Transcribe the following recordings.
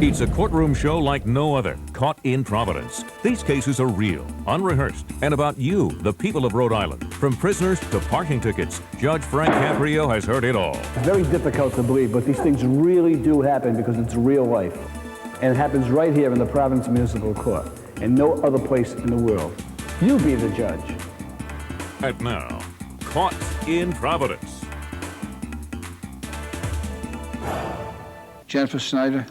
It's a courtroom show like no other, Caught in Providence. These cases are real, unrehearsed, and about you, the people of Rhode Island. From prisoners to parking tickets, Judge Frank Caprio has heard it all. It's very difficult to believe, but these things really do happen because it's real life. And it happens right here in the Providence Municipal Court, and no other place in the world. You be the judge. And now, Caught in Providence. Jennifer Snyder,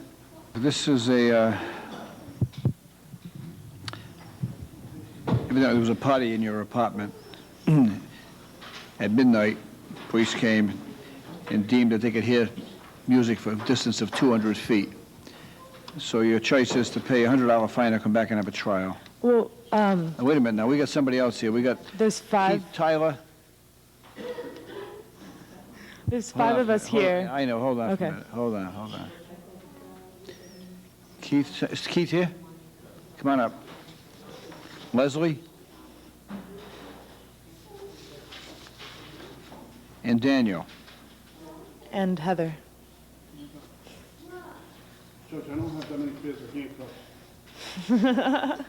this is there was a party in your apartment. At midnight, police came and deemed that they could hear music for a distance of 200 feet. So your choice is to pay a $100 fine or come back and have a trial. Well, Now, wait a minute, now we got somebody else here. We got there's five. Keith Tyler. There's five of us here. I know, hold on Okay. for a minute. Hold on. Keith, is Keith here? Come on up. Leslie? And Daniel. And Heather. Judge, I don't have that many pairs of handcuffs.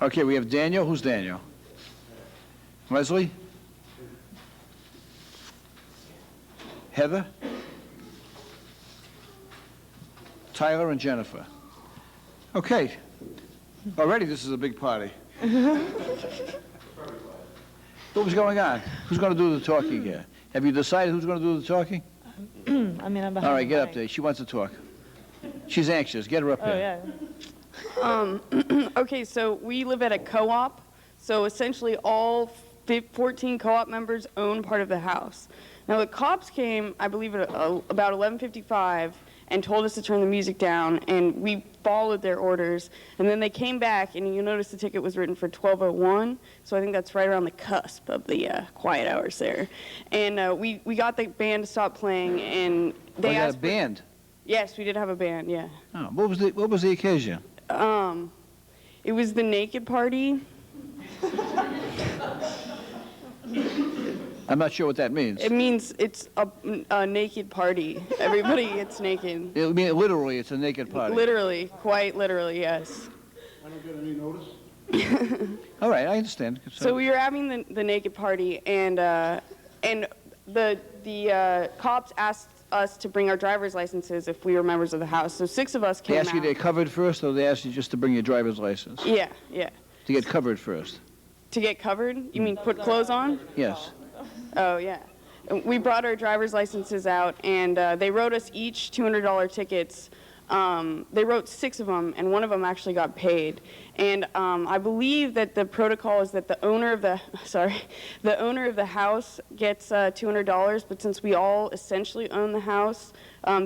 Okay, we have Daniel. Who's Daniel? Leslie? Heather? Tyler and Jennifer. Okay. Already this is a big party. What was going on? Who's going to do the talking here? Have you decided who's going to do the talking? I mean, I'm behind. All right, get the up mic. there. She wants to talk. She's anxious. Get her up Oh, here. yeah. Okay, so we live at a co-op, so essentially all 14 co-op members own part of the house. Now the cops came, I believe, at about 11:55 and told us to turn the music down, and we followed their orders. And then they came back, and you notice the ticket was written for 12:01, so I think that's right around the cusp of the quiet hours there. And we got the band to stop playing, and they Oh, you had a asked. band. Yes, we did have a band. Yeah. Oh, what was the occasion? It was the naked party. I'm not sure what that means. It means it's a naked party. Everybody gets naked. I mean, literally, it's a naked party. Literally, quite literally, yes. I don't get any notice. All right, I understand. So we were having the naked party, and the cops asked us to bring our driver's licenses if we were members of the house. So 6 of us They came asked you out. to get covered first, or they asked you just to bring your driver's license? Yeah. To get covered first? To get covered? You mean put clothes on? Yes. Oh, yeah. We brought our driver's licenses out, and they wrote us each $200 tickets. They wrote 6 of them, and one of them actually got paid. And I believe that the protocol is that the owner of the house gets $200, but since we all essentially own the house,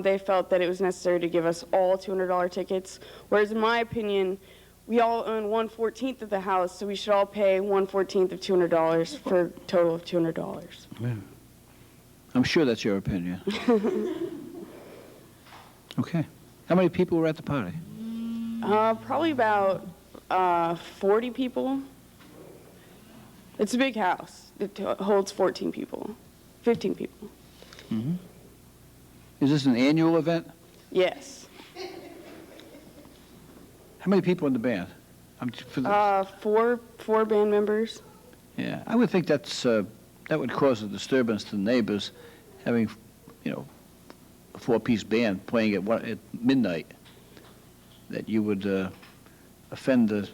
they felt that it was necessary to give us all $200 tickets. Whereas in my opinion, we all own 1/14 of the house, so we should all pay 1/14 of $200 for a total of $200. Yeah. I'm sure that's your opinion. Okay. How many people were at the party? Probably about 40 people. It's a big house. It holds 14 people, 15 people. Mm-hmm. Is this an annual event? Yes. How many people in the band? Four band members. Yeah, I would think that would cause a disturbance to the neighbors, having, a 4-piece band playing at midnight. That you would offend the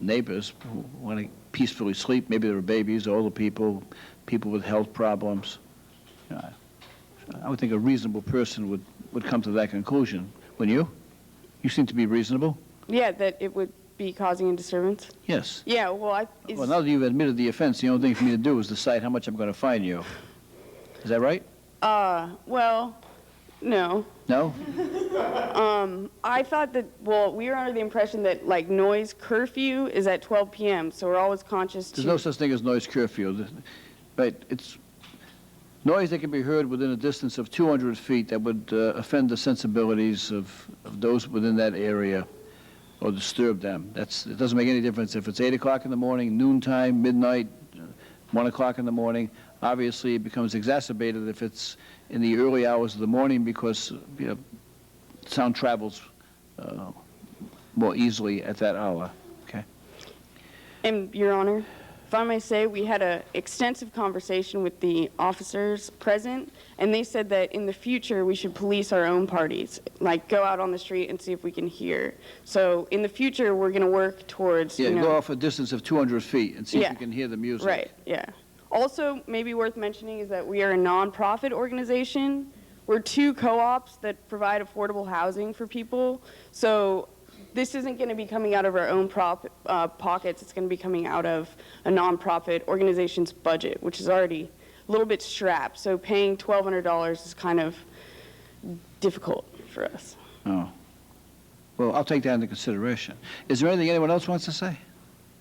neighbors who want to peacefully sleep. Maybe there are babies, older people, people with health problems. I would think a reasonable person would come to that conclusion. Wouldn't you? You seem to be reasonable. Yeah, that it would be causing a disturbance. Yes. Yeah, well, Well, now that you've admitted the offense, the only thing for me to do is decide how much I'm going to fine you. Is that right? Well, no. No? I thought that, we were under the impression that, noise curfew is at 12 p.m., so we're always conscious There's no such thing as noise curfew. Right? It's noise that can be heard within a distance of 200 feet that would offend the sensibilities of those within that area or disturb them. It doesn't make any difference if it's 8 o'clock in the morning, noontime, midnight, 1 o'clock in the morning. Obviously, it becomes exacerbated if it's in the early hours of the morning because sound travels more easily at that hour. Okay. And, Your Honor, if I may say, we had an extensive conversation with the officers present, and they said that in the future we should police our own parties, like go out on the street and see if we can hear. So in the future, we're going to work towards, Yeah, you know, go off a distance of 200 feet and see if Yeah. you can hear the music. Right, yeah. Also, maybe worth mentioning is that we are a nonprofit organization. We're two co-ops that provide affordable housing for people. So this isn't going to be coming out of our own pockets. It's going to be coming out of a nonprofit organization's budget, which is already a little bit strapped. So paying $1,200 is kind of difficult for us. Oh. Well, I'll take that into consideration. Is there anything anyone else wants to say?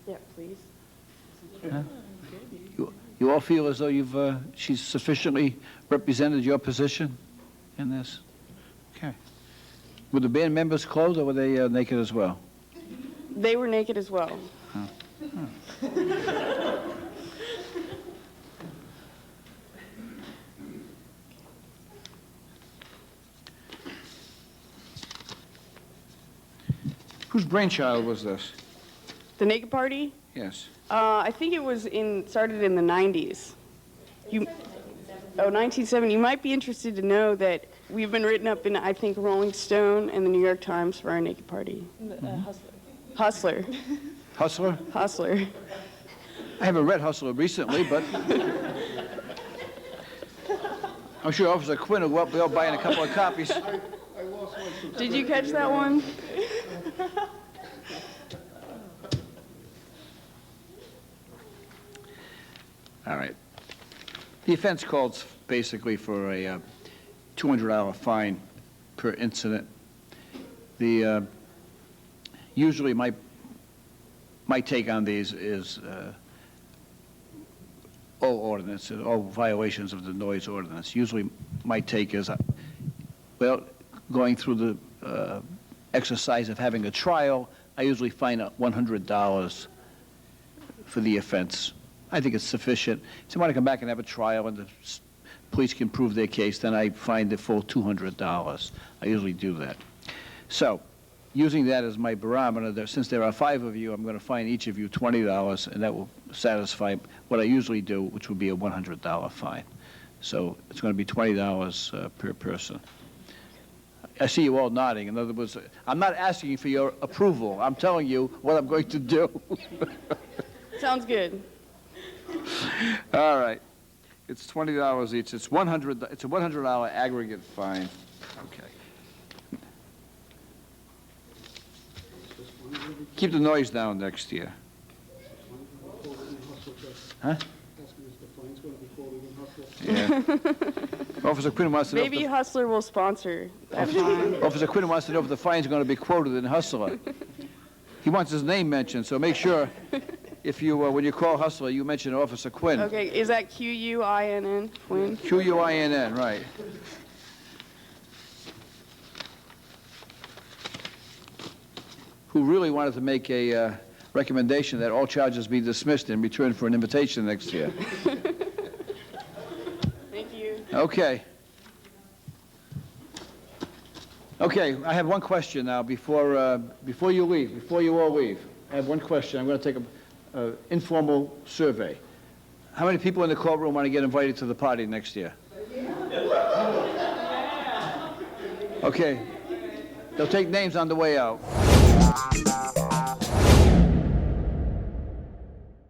Yeah, please. You all feel as though she's sufficiently represented your position in this? Okay. Were the band members clothed, or were they naked as well? They were naked as well. Whose brainchild was this? The Naked Party? Yes. I think it was started in the 90s. 1970. You might be interested to know that we've been written up in, I think, Rolling Stone and the New York Times for our Naked Party. Hustler. Hustler? Hustler. I haven't read Hustler recently, but I'm sure Officer Quinn will be out buying a couple of copies. Did you catch that one? All right. The offense calls basically for a $200 fine per incident. Usually my take on these is all ordinances, all violations of the noise ordinance. Usually my take is, well, going through the exercise of having a trial, I usually fine $100 for the offense. I think it's sufficient. If they want to come back and have a trial and the police can prove their case, then I fine the full $200. I usually do that. So, using that as my barometer, since there are 5 of you, I'm going to fine each of you $20, and that will satisfy what I usually do, which would be a $100 fine. So it's going to be $20 per person. I see you all nodding. In other words, I'm not asking for your approval. I'm telling you what I'm going to do. Sounds good. All right. It's $20 each. It's $100. It's a $100 aggregate fine. Okay. Keep the noise down next year. Huh? Yeah. Officer Quinn wants to know. Maybe Hustler will sponsor that fine. Officer Quinn wants to know if the fine's going to be quoted in Hustler. He wants his name mentioned, so make sure if you, when you call Hustler, you mention Officer Quinn. Okay, is that Quinn? Quinn? Quinn, right. Who really wanted to make a recommendation that all charges be dismissed in return for an invitation next year. Thank you. Okay. Okay, I have one question now before you leave, before you all leave. I have one question. I'm going to take an informal survey. How many people in the courtroom want to get invited to the party next year? Okay. They'll take names on the way out.